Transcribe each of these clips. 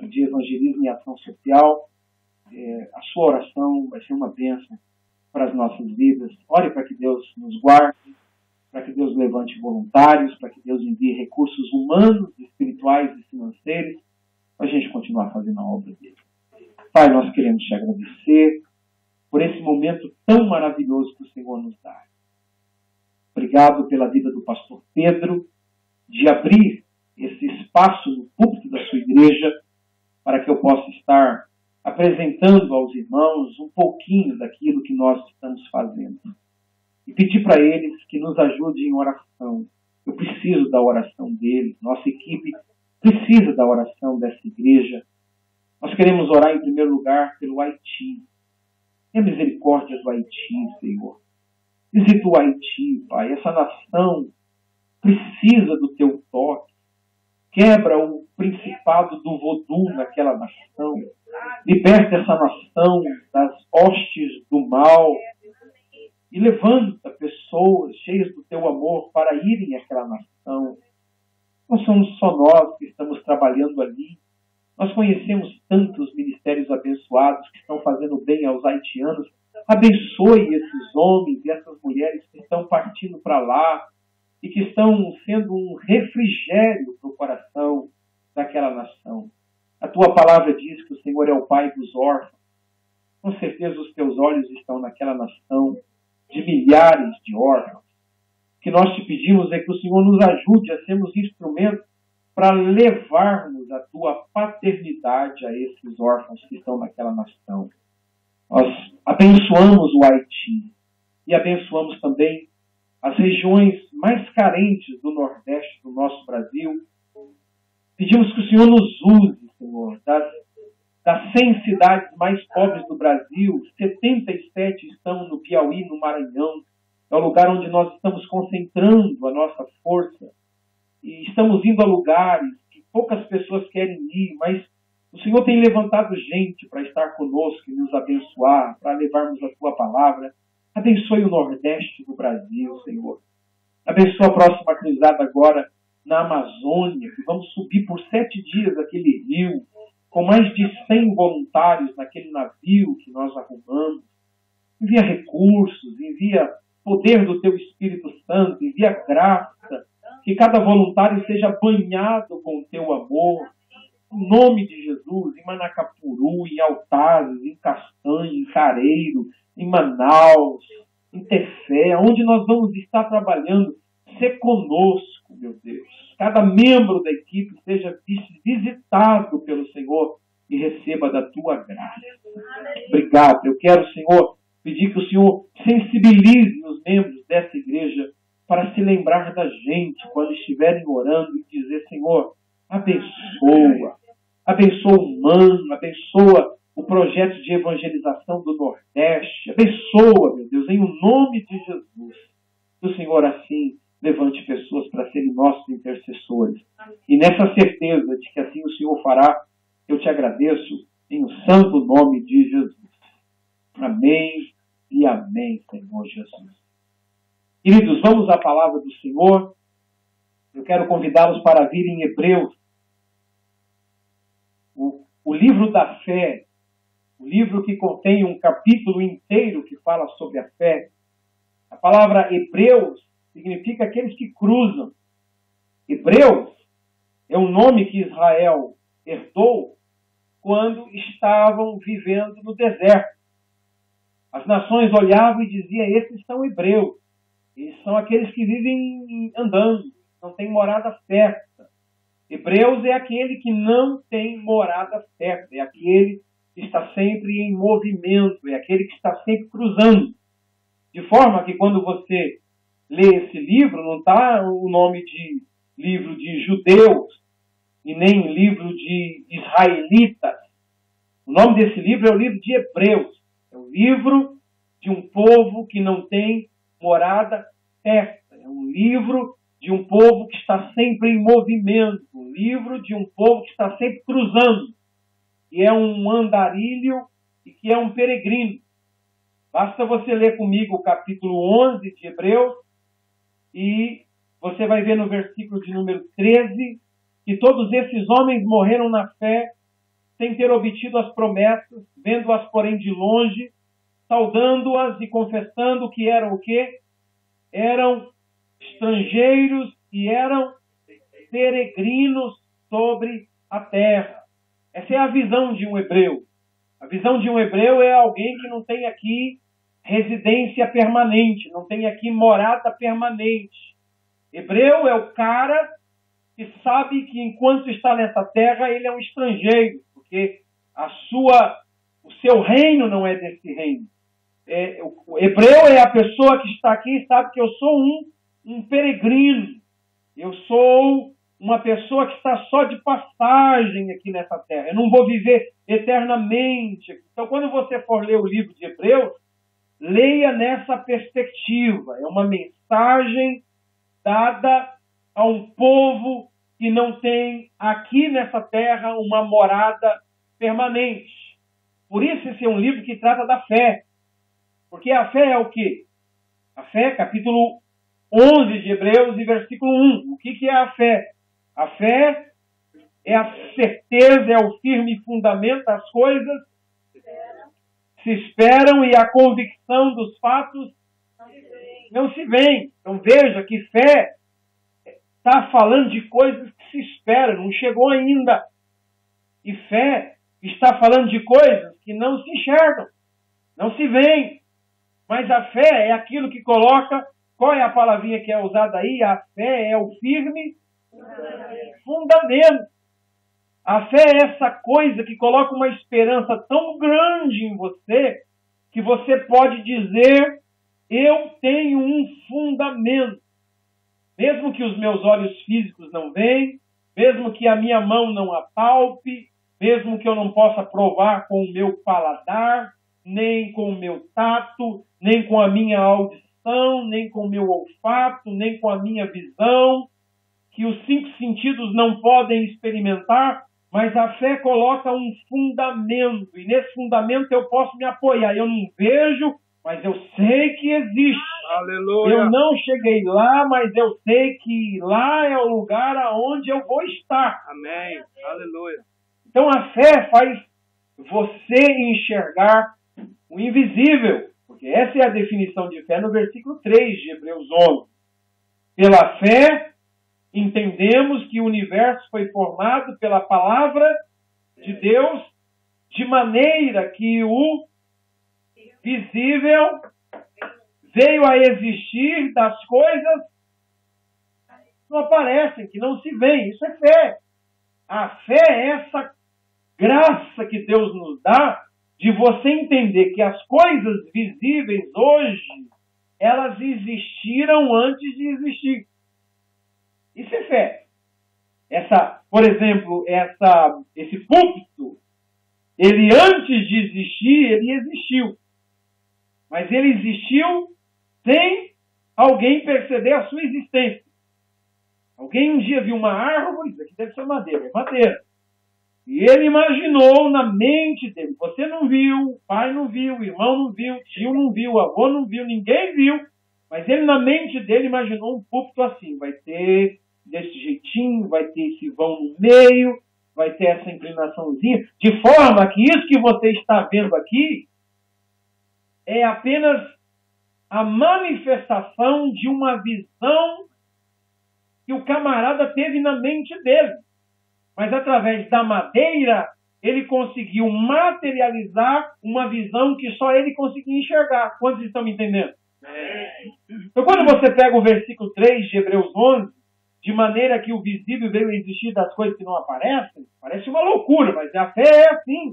de Evangelismo e Ação Social. A sua oração vai ser uma bênção para as nossas vidas. Ore para que Deus nos guarde, para que Deus levante voluntários, para que Deus envie recursos humanos, espirituais e financeiros, para a gente continuar fazendo a obra dele. Pai, nós queremos te agradecer por esse momento tão maravilhoso que o Senhor nos dá. Obrigado pela vida do pastor Pedro, de abrir esse espaço no púlpito da sua igreja, para que eu possa estar apresentando aos irmãos um pouquinho daquilo que nós estamos fazendo. E pedir para eles que nos ajudem em oração. Eu preciso da oração deles, nossa equipe precisa da oração dessa igreja. Nós queremos orar em primeiro lugar pelo Haiti. Tenha misericórdia do Haiti, Senhor. Visita o Haiti, Pai. Essa nação precisa do teu toque. Quebra o principado do vodú naquela nação. Liberta essa nação das hostes do mal. E levanta pessoas cheias do teu amor para irem àquela nação. Não somos só nós que estamos trabalhando ali. Nós conhecemos tantos ministérios abençoados que estão fazendo bem aos haitianos. Abençoe esses homens e essas mulheres que estão partindo para lá e que estão sendo um refrigério para o coração daquela nação. A tua palavra diz que o Senhor é o Pai dos órfãos. Com certeza os teus olhos estão naquela nação de milhares de órfãos. O que nós te pedimos é que o Senhor nos ajude a sermos instrumentos para levarmos a tua paternidade a esses órfãos que estão naquela nação. Nós abençoamos o Haiti e abençoamos também as regiões mais carentes do Nordeste do nosso Brasil. Pedimos que o Senhor nos use, Senhor, das 100 cidades mais pobres do Brasil, 77 estão no Piauí, no Maranhão. É o lugar onde nós estamos concentrando a nossa força. E estamos indo a lugares que poucas pessoas querem ir, mas o Senhor tem levantado gente para estar conosco e nos abençoar, para levarmos a tua palavra. Abençoe o Nordeste do Brasil, Senhor. Abençoa a próxima cruzada agora na Amazônia, que vamos subir por 7 dias aquele rio, com mais de 100 voluntários naquele navio que nós arrumamos. Envia recursos, envia poder do teu Espírito Santo, envia graça, que cada voluntário seja banhado com o teu amor. Em nome de Jesus, em Manacapuru, em Altazes, em Castanha, em Careiro, em Manaus, em Tefé, onde nós vamos estar trabalhando, ser conosco, meu Deus. Cada membro da equipe seja visitado pelo Senhor e receba da tua graça. Obrigado. Eu quero, Senhor, pedir que o Senhor sensibilize os membros dessa igreja para se lembrar da gente quando estiverem orando e dizer, Senhor, abençoa o MAN, abençoa o projeto de evangelização do Nordeste, abençoa, meu Deus, em nome de Jesus. Que o Senhor, assim, levante pessoas para serem nossos intercessores. E nessa certeza de que assim o Senhor fará, eu te agradeço em o santo nome de Jesus. Amém e amém, Senhor Jesus. Queridos, vamos à palavra do Senhor. Eu quero convidá-los para vir em Hebreus, o livro da fé, o livro que contém um capítulo inteiro que fala sobre a fé. A palavra Hebreus significa aqueles que cruzam. Hebreus é um nome que Israel herdou quando estavam vivendo no deserto. As nações olhavam e diziam, esses são hebreus. Eles são aqueles que vivem andando, não têm morada certa. Hebreus é aquele que não tem morada certa, é aquele que está sempre em movimento, é aquele que está sempre cruzando. De forma que quando você lê esse livro, não está o nome de livro de judeus e nem livro de israelitas. O nome desse livro é o livro de Hebreus. É o livro de um povo que não tem morada certa. É um livro de um povo que está sempre em movimento. Um livro de um povo que está sempre cruzando. Que é um andarilho e que é um peregrino. Basta você ler comigo o capítulo 11 de Hebreus e você vai ver no versículo de número 13 que todos esses homens morreram na fé sem ter obtido as promessas, vendo-as, porém, de longe, saudando-as e confessando que eram o quê? Eram estrangeiros e eram peregrinos sobre a terra. Essa é a visão de um hebreu. A visão de um hebreu é alguém que não tem aqui residência permanente, não tem aqui morada permanente. Hebreu é o cara que sabe que enquanto está nessa terra ele é um estrangeiro, porque o seu reino não é desse reino. O hebreu é a pessoa que está aqui e sabe que eu sou um peregrino. Eu sou uma pessoa que está só de passagem aqui nessa terra. Eu não vou viver eternamente. Então, quando você for ler o livro de Hebreus, leia nessa perspectiva. É uma mensagem dada a um povo que não tem aqui nessa terra uma morada permanente. Por isso esse é um livro que trata da fé. Porque a fé é o quê? A fé, capítulo 11 de Hebreus e versículo 1. O que é a fé? A fé é a certeza, é o firme fundamento das coisas que se esperam e a convicção dos fatos não se veem. Então veja que fé está falando de coisas que se esperam, não chegou ainda. E fé está falando de coisas que não se enxergam, não se veem. Mas a fé é aquilo que coloca, qual é a palavrinha que é usada aí? A fé é o firme fundamento. A fé é essa coisa que coloca uma esperança tão grande em você que você pode dizer, eu tenho um fundamento. Mesmo que os meus olhos físicos não veem, mesmo que a minha mão não apalpe, mesmo que eu não possa provar com o meu paladar, nem com o meu tato, nem com a minha audição, nem com o meu olfato, nem com a minha visão, que os 5 sentidos não podem experimentar, mas a fé coloca um fundamento, e nesse fundamento eu posso me apoiar. Eu não vejo, mas eu sei que existe. Aleluia. Eu não cheguei lá, mas eu sei que lá é o lugar aonde eu vou estar. Amém. Aleluia. Então a fé faz você enxergar o invisível, porque essa é a definição de fé no versículo 3 de Hebreus 11. Pela fé, entendemos que o universo foi formado pela palavra de Deus, de maneira que o visível veio a existir das coisas que não aparecem, que não se veem. Isso é fé. A fé é essa graça que Deus nos dá de você entender que as coisas visíveis hoje, elas existiram antes de existir. Isso é fé. Por exemplo, esse púlpito, ele antes de existir, ele existiu. Mas ele existiu sem alguém perceber a sua existência. Alguém um dia viu uma árvore, isso aqui deve ser madeira, é madeira. E ele imaginou na mente dele. Você não viu, o pai não viu, o irmão não viu, o tio não viu, o avô não viu, ninguém viu. Mas ele na mente dele imaginou um púlpito assim. Vai ter desse jeitinho, vai ter esse vão no meio, vai ter essa inclinaçãozinha. De forma que isso que você está vendo aqui é apenas a manifestação de uma visão que o camarada teve na mente dele. Mas através da madeira, ele conseguiu materializar uma visão que só ele conseguia enxergar. Quantos estão me entendendo? Então, quando você pega o versículo 3 de Hebreus 11, de maneira que o visível veio a existir das coisas que não aparecem, parece uma loucura, mas a fé é assim.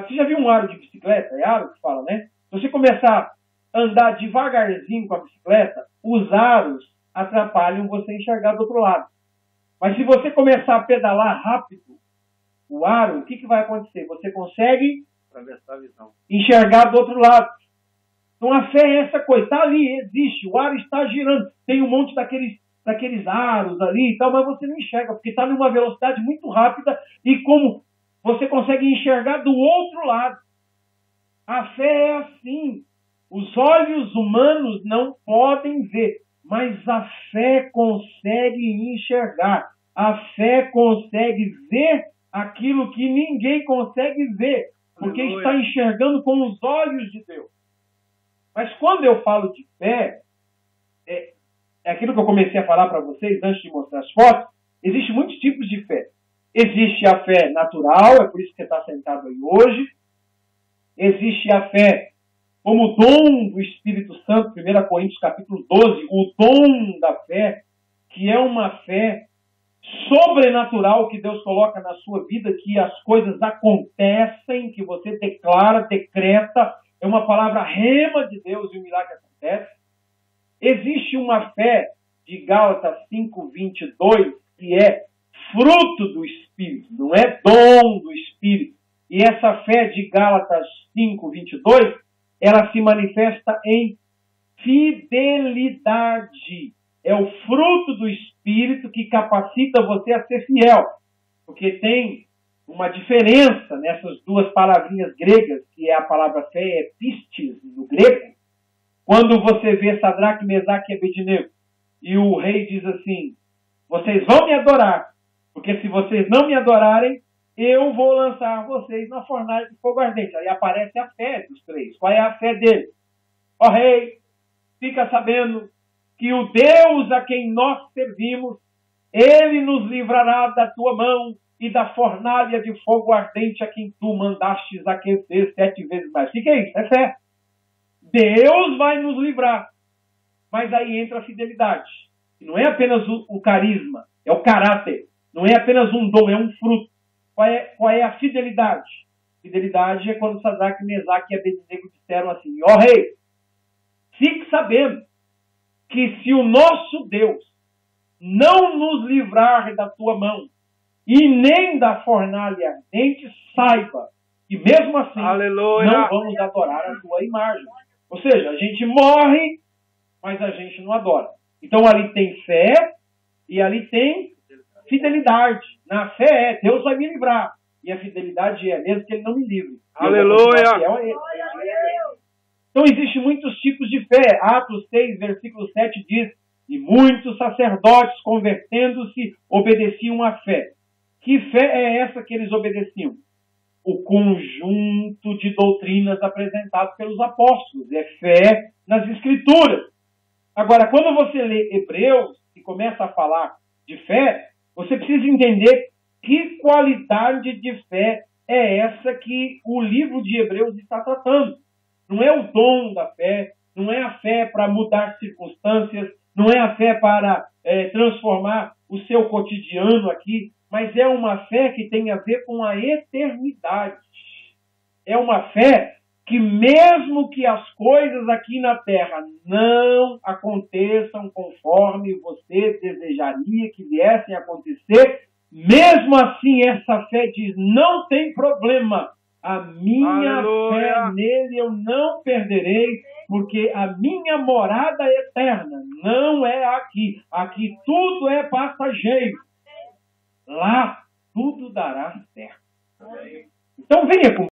Você já viu um aro de bicicleta? É aro que fala, né? Se você começar a andar devagarzinho com a bicicleta, os aros atrapalham você enxergar do outro lado. Mas se você começar a pedalar rápido, o aro, o que vai acontecer? Você consegue Atravessar a visão. Enxergar do outro lado. Então a fé é essa coisa. Está ali, existe, o aro está girando. Tem um monte daqueles aros ali e tal, mas você não enxerga, porque está numa velocidade muito rápida e como você consegue enxergar do outro lado. A fé é assim. Os olhos humanos não podem ver, mas a fé consegue enxergar. A fé consegue ver aquilo que ninguém consegue ver, porque Aleluia. está enxergando com os olhos de Deus. Mas quando eu falo de fé, é aquilo que eu comecei a falar para vocês antes de mostrar as fotos, existem muitos tipos de fé. Existe a fé natural, é por isso que você está sentado aí hoje. Existe a fé como dom do Espírito Santo, 1 Coríntios capítulo 12, o dom da fé, que é uma fé sobrenatural que Deus coloca na sua vida, que as coisas acontecem, que você declara, decreta, é uma palavra rema de Deus e o milagre acontece. Existe uma fé de Gálatas 5:22, que é fruto do Espírito, não é dom do Espírito. E essa fé de Gálatas 5:22, ela se manifesta em fidelidade. É o fruto do Espírito que capacita você a ser fiel. Porque tem uma diferença nessas duas palavrinhas gregas, que é a palavra fé, é pistis no grego. Quando você vê Sadraque, Mesaque e Abednego, e o rei diz assim, vocês vão me adorar, porque se vocês não me adorarem, eu vou lançar vocês na fornalha de fogo ardente. Aí aparece a fé dos três. Qual é a fé dele? Ó rei, fica sabendo que o Deus a quem nós servimos, ele nos livrará da tua mão e da fornalha de fogo ardente a quem tu mandastes aquecer 7 vezes mais. O que é isso? É fé. Deus vai nos livrar. Mas aí entra a fidelidade. Não é apenas o carisma, é o caráter. Não é apenas um dom, é um fruto. Qual é a fidelidade? Fidelidade é quando Sadraque, Mesaque e Abednego disseram assim, ó rei, fique sabendo que se o nosso Deus não nos livrar da tua mão e nem da fornalha ardente, saiba que mesmo assim Aleluia. não vamos adorar a tua imagem. Ou seja, a gente morre, mas a gente não adora. Então ali tem fé e ali tem fidelidade. Na fé é, Deus vai me livrar. E a fidelidade é, mesmo que ele não me livre. Aleluia. Então existem muitos tipos de fé. Atos 6, versículo 7 diz, e muitos sacerdotes convertendo-se obedeciam à fé. Que fé é essa que eles obedeciam? O conjunto de doutrinas apresentadas pelos apóstolos. É fé nas Escrituras. Agora, quando você lê Hebreus e começa a falar de fé, você precisa entender que qualidade de fé é essa que o livro de Hebreus está tratando. Não é o dom da fé, não é a fé para mudar circunstâncias, não é a fé para transformar o seu cotidiano aqui, mas é uma fé que tem a ver com a eternidade. É uma fé que mesmo que as coisas aqui na Terra não aconteçam conforme você desejaria que viessem a acontecer, mesmo assim essa fé diz, não tem problema, a minha fé nele eu não perderei, porque a minha morada eterna não é aqui. Aqui tudo é passageiro. Lá tudo dará certo. Então venha comigo.